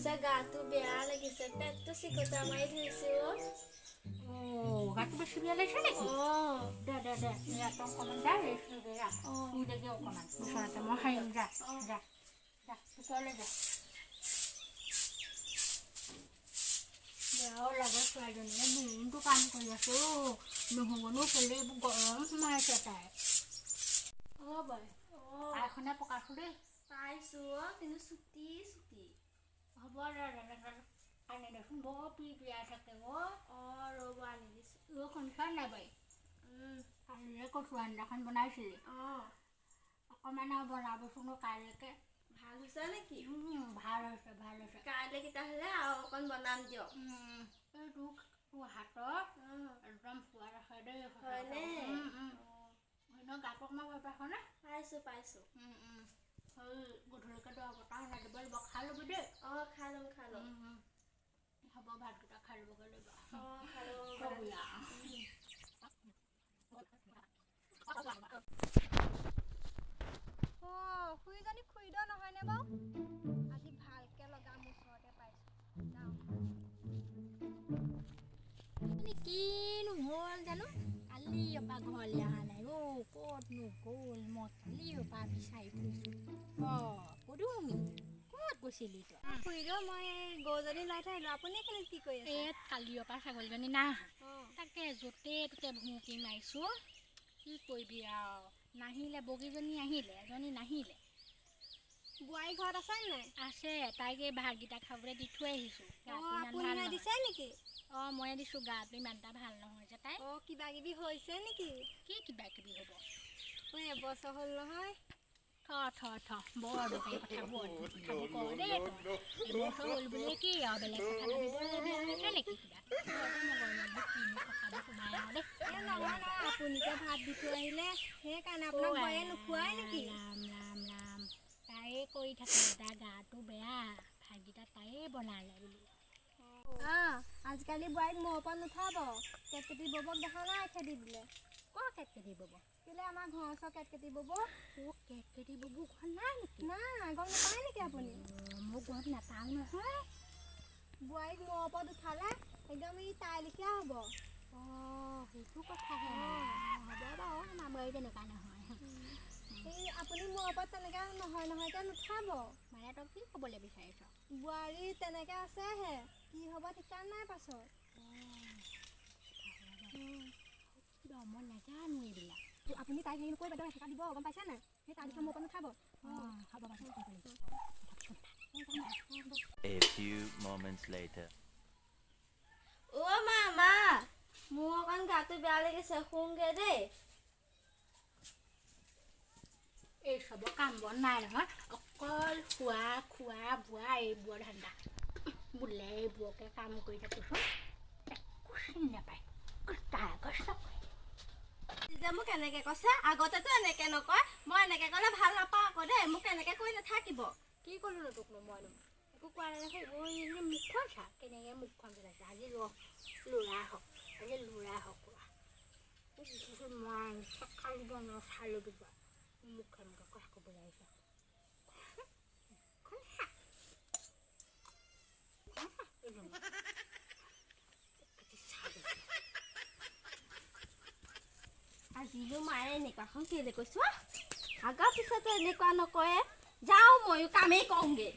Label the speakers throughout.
Speaker 1: পিছে গাটো বেয়া লাগিছে পেটটো চিকটা মাৰি ধৰিছে
Speaker 2: গাটো বেছি বেয়া লাগিছে নেকি দে একদম অকণমান যা ৰেষ্ট লৈ যা শুই দেগে অকণমান বিচনাতে মই হাৰিম যা যা যা ভিতৰলৈ যা বেয়াও লাগে ছোৱালীজনীয়ে দিনটো কাম কৰি আছো নহ'বনো কেলে এইবোৰ গৰম সোমাইছে তাই বাই আইখনে পকাইছো দেই
Speaker 1: পাইছো কিন্তু চুটি
Speaker 2: হ'ব আনি দেখোন বৰ পিৰিপিৰাই থাকে
Speaker 1: ৰ'ব আনি দিছো
Speaker 2: শুনিছা নাই বাই কালিলৈ কচু আঞ্জাখন বনাইছিলি অকণমান আৰু বনাবচোন কাইলৈকে
Speaker 1: ভাল হৈছে নেকি
Speaker 2: ভাল হৈছে
Speaker 1: কাইলৈ কেতিয়াহ'লে আৰু অকণ বনাম দিয়ক
Speaker 2: এই তোৰ হাতৰ একদম সোৱাদ আছে দেই
Speaker 1: হয়নে
Speaker 2: গাটো অকণমান ভাল পাইছনে
Speaker 1: পাইছো
Speaker 2: গধূলিকৈ দৰৱ বতাহ আনি দিব লাগিব খাই ল'বি দেই
Speaker 1: খাই ল'ম
Speaker 2: হ'ব ভাতকেইটা খাই ল'বগৈ লাগিব
Speaker 3: খুৰীজনী খুৰীদৰ নহয়নে বাৰু আজি ভালকে লগাম ওচৰতে পাইছো যাওঁ
Speaker 2: কিনো হ'ল জানো কালিৰ পৰা ঘৰলৈ অহা নাই ক'তনো গ'ল মই কালিৰ পৰা বিচাৰি ফুৰিছোঁ পদুমি ক'ত গৈছিলি তই
Speaker 3: খুৰীদৰ মই গৰুজনী লৈ থৈ আহিলোঁ আপুনি কি কৰি আছে
Speaker 2: কালিৰ পৰা ছাগলীজনী নাই তাকে য'তে ত'তে ভুমুকি মাৰিছোঁ কি কৰিবি আৰু নাহিলে বগীজনী আহিলে এজনী নাহিলে
Speaker 3: বোৱাৰী ঘৰত আছে নাই
Speaker 2: আছে তাইক এই ভাতকেইটা খাবলৈ দি থৈ আহিছোঁ
Speaker 3: আপুনি দিছে নেকি
Speaker 2: ময়ে দিছোঁ গাটো ইমান এটা ভাল নহয় যে তাই
Speaker 3: কিবা কিবি হৈছে নেকি
Speaker 2: কি কিবা কিবি হ'ব
Speaker 3: এবছৰ হ'ল নহয়
Speaker 2: বৰ দৰকাৰী কথাবোৰ কৰ দেই এবছৰ হ'ল বুলিয়ে কি আৰু বেলেগ কথা ভাবিবলগীয়া নেকি কিবা কিনো কথাবোৰ সোমাই আৰু দেই
Speaker 3: নহয় আপুনি যে ভাত দি থৈ আহিলে সেইকাৰণে আপোনাক বয়ে নোখোৱাই নেকি
Speaker 2: ৰাম তাইয়ে কৰি থাকে তাইৰ গাটো বেয়া ভাতকেইটা তাইয়ে বনালে বুলি
Speaker 3: আজিকালি বোৱাৰীক মোৰ ওপৰত নুঠাব কেটকেটি ববক দেখা নাই খেদি দিলে
Speaker 2: কেটকেটি বব
Speaker 3: কেলে আমাৰ ঘৰৰ ওচৰ কেটকেটি বব
Speaker 2: কেটকেটি ববু ঘৰ নাই নেকি
Speaker 3: নাই গম নাপায় নেকি আপুনি
Speaker 2: মোক গম নাপাওঁ নহয়
Speaker 3: বোৱাৰীক মোৰ ওপৰত উঠালে একদম ই তাই লেখীয়া হ'ব
Speaker 2: সেইটো কথাহে হ'ব বাৰু আমাৰ বোৱাৰী তেনেকুৱা নহয়
Speaker 3: এই আপুনি মোৰ ওপৰত তেনেকৈ নহয়কৈ নুঠাব
Speaker 2: মানে তই কি ক'বলৈ বিচাৰিছ
Speaker 3: বোৱাৰী তেনেকৈ আছেহে কি হ'ব ঠিকান নাই পাছত
Speaker 2: মই নাজানো এইবিলাক
Speaker 3: আপুনি তাইক হেৰি নকৰিব বাইদেউ হেঁচা দিব গম পাইছে নাই সেই তাৰ বিষয়ে মোৰ ওপৰত নুঠাব
Speaker 4: A few moments later.
Speaker 1: মা মোৰ অকণ গাটো বেয়া লাগিছে শুংগে দেই
Speaker 2: এই চব কাম বন নাই নহয় অকল খোৱা বোৱা এইবোৰৰ ধান্দা বোলে এইবোৰকে কাম কৰি থাকোঁচোন একো চিনি নাপায়
Speaker 1: যে মোক এনেকৈ কৈছে আগতেতো এনেকৈ নকয় মই এনেকৈ ক'লে ভাল নাপাওঁ আকৌ দেই মোক এনেকৈ কৰি নাথাকিব
Speaker 2: কি ক'লো তোকনো মই একো কোৱা নাই দেখোন মুখখন চা কেনেকৈ মুখখন পেলাইছে আজি ল'ৰা হওক মই খালি বনাওঁ চালোঁ কিবা মুখখন কথা ক'বলৈ আহিছে
Speaker 1: আজিও মায়ে এনেকুৱাখন কেলৈ কৈছোঁ আগৰ পিছতো এনেকুৱা নকৰে যাওঁ ময়ো কামেই কৰোঁগৈ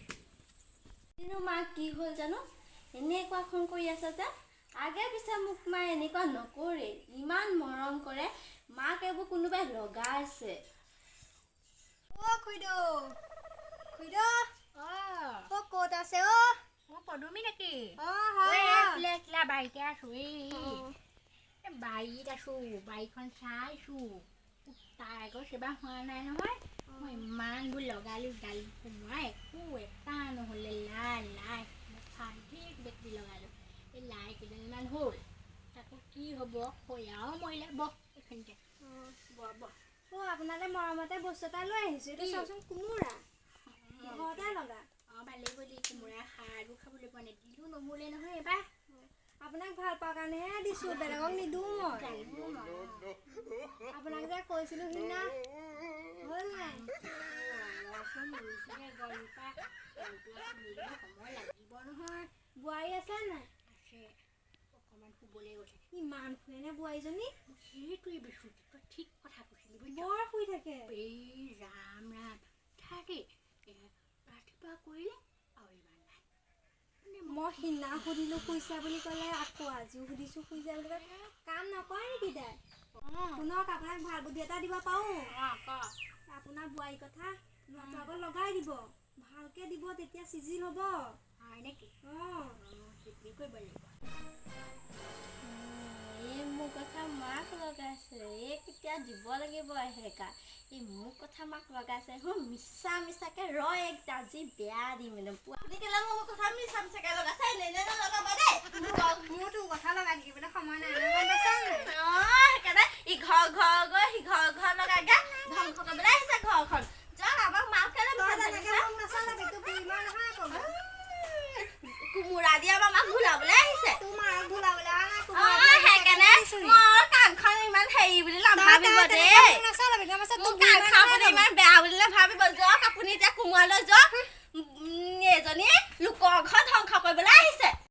Speaker 1: কিন্তু মা কি হ'ল জানো এনেকুৱাখন কৰি আছে যে আগে পিছে মোক মায়ে এনেকুৱা নকৰে ইমান মৰম কৰে মাক এইবোৰ কোনোবাই লগাইছে
Speaker 3: ক'ত আছে
Speaker 2: পদুমি নেকি বাৰীতে আছো বাৰীত আছো বাৰীখন চাইছোঁ তাই আকৌ সেৱা হোৱা নাই নহয় মই ইমানবোৰ লগালোঁ দালি কোমোৰা একো এটা নহ'লে লাই ঠিক বেছি লগালোঁ এই লাই কেইজনীমান হ'ল তাকো কি হ'ব খৈয়াও মৰিলে এইখিনিতে
Speaker 3: আপোনালে মৰমতে বস্তু এটা লৈ আহিছোঁ এইটো চাওকচোন কোমোৰা ঘৰতে লগা
Speaker 2: ভালেই বুলি কোমোৰা সাৰো খাবলৈ পোৱা নাই দিলোঁ নমৰিলে নহয় এইবাৰ
Speaker 3: আপোনাক ভাল পোৱাৰ কাৰণেহে দিছোঁ বেলেগক নিদিওঁ মই আপোনাক যে কৈছিলোঁ সিদিনা হ'ল নাই
Speaker 2: সময় লাগিব নহয়
Speaker 3: বোৱাৰী আছে নাই
Speaker 2: আছে অকণমান শুবলৈ গৈছে
Speaker 3: ইমান শুৱে নে বোৱাৰীজনী
Speaker 2: সেইটোৱে বিচুতি তই ঠিক কথা কৈছিলি
Speaker 3: বৰ শুই থাকে
Speaker 2: এই ৰাম ৰাম থাকে ৰাতিপুৱা কৰিলে আৰু ইমান নাই
Speaker 3: মই সিদিনা সুধিলোঁ শুইছা বুলি ক'লে আকৌ আজিও সুধিছোঁ শুইছা বুলি ক'লে কাম নকৰে নেকি তাই শুনক আপোনাক ভাল বুদ্ধি এটা দিব পাৰোঁ আপোনাৰ বোৱাৰীৰ কথা ল'ৰাটোৰ আগত লগাই দিব ভালকৈ দিব তেতিয়া চিজিল হ'ব
Speaker 2: হয় নেকি
Speaker 3: অঁ
Speaker 2: সেইটোৱে কৰিব লাগিব
Speaker 1: এই মোৰ কথা মাক লগাইছে এই কেতিয়া দিব লাগিব এহেকা এই মোৰ কথা মাক লগাইছে মিছা মিছাকে এক আজি বেয়া দিম আপুনি কেলে মোৰ কথা মিছা মিছাকে লগাইছে এনে নলগাবা দেই
Speaker 3: মোৰতো কথা লগাই থাকিবলৈ সময় নাই
Speaker 1: সেইকাৰণে ইঘৰ ঘৰ গৈ সিঘৰ ঘৰ লগাইগে ধ্বংস কৰিবলৈ আহিছে ঘৰখন যাওক আমাক মাক কেলে কোমোৰা দি আমাৰ মাক ভুলাবলৈ আহিছে সেইকাৰণে মোৰ কাণখন ইমান হেৰি বুলি নাভাবিব দেই মোৰ কাণখন ইমান বেয়া